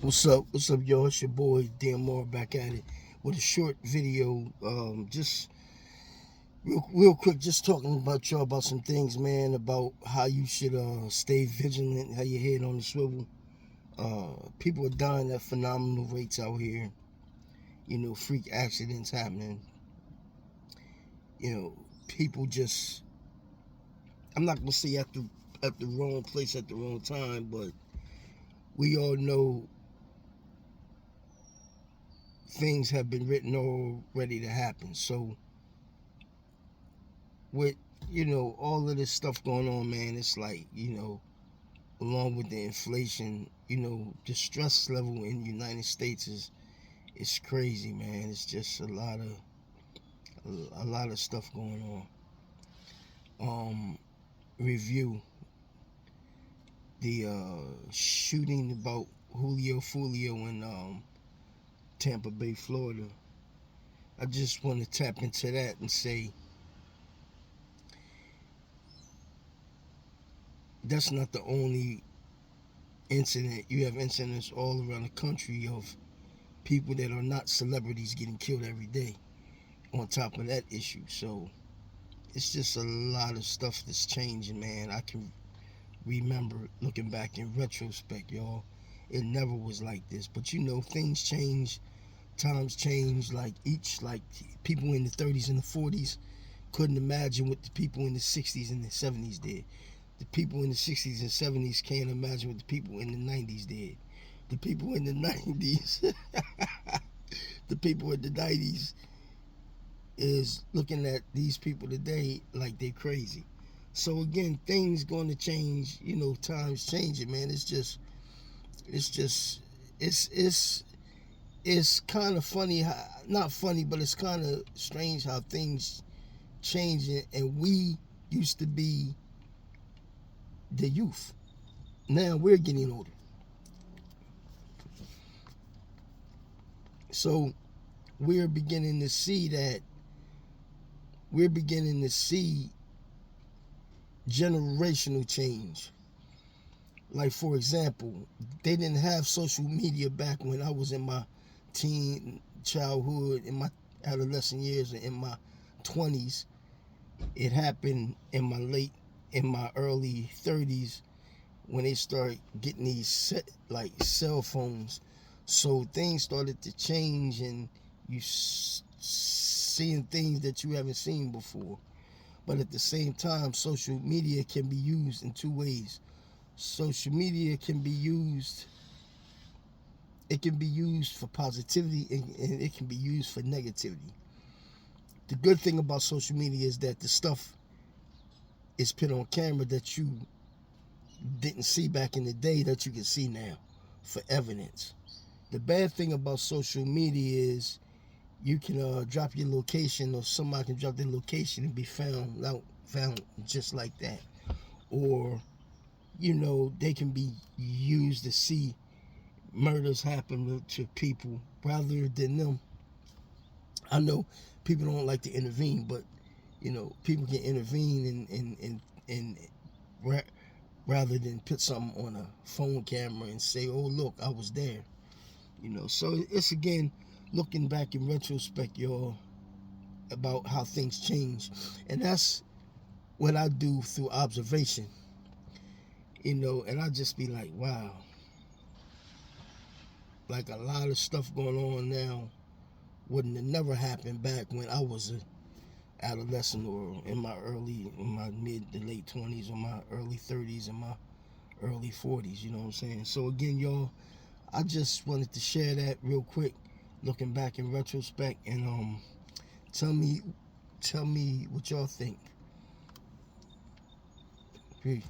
What's up, y'all? It's your boy DMR back at it with a short video. Just real quick, just talking about y'all about some things, man. About how you should stay vigilant, how your head on the swivel. People are dying at phenomenal rates out here. You know, freak accidents happening. You know, people just. I'm not gonna say at the wrong place at the wrong time, but we all know things have been written already to happen. So with all of this stuff going on, man, it's like along with the inflation, the stress level in the United States is crazy, man. It's just a lot of stuff going on. Review the shooting about Julio Fulio in Tampa Bay, Florida. I just want to tap into that and say that's not the only incident. You have incidents all around the country of people that are not celebrities getting killed every day on top of that issue. So it's just a lot of stuff that's changing, man. I can remember looking back in retrospect, y'all, it never was like this. But things change, times change. Like people in the 30s and the 40s couldn't imagine what the people in the 60s and the 70s did. The people in the 60s and 70s can't imagine what the people in the 90s did. The people in the 90s, the people in the 90s is looking at these people today like they're crazy. So again, things going to change. Times changing, man. It's kind of funny, not funny, but it's kind of strange how things change. And we used to be the youth. Now we're getting older. So we're beginning to see that we're beginning to see generational change. Like, for example, they didn't have social media back when I was in my teen childhood, in my adolescent years, and in my 20s. It happened in my early 30s when they started getting these like cell phones. So things started to change, and you seeing things that you haven't seen before. But at the same time, social media can be used in two ways. Social media can be used, it can be used for positivity, and it can be used for negativity. The good thing about social media is that the stuff is put on camera that you didn't see back in the day that you can see now for evidence. The bad thing about social media is you can drop your location, or somebody can drop their location and be found just like that. Or they can be used to see murders happen to people rather than them. I know people don't like to intervene, but people can intervene and rather than put something on a phone camera and say, "Oh, look, I was there." So it's again looking back in retrospect, y'all, about how things change, and that's what I do through observation. And I just be like, wow, like a lot of stuff going on now wouldn't have never happened back when I was a adolescent, or in my mid to late 20s, or my early 30s, and my early 40s. You know what I'm saying? So again, y'all, I just wanted to share that real quick, looking back in retrospect, and tell me what y'all think. Peace.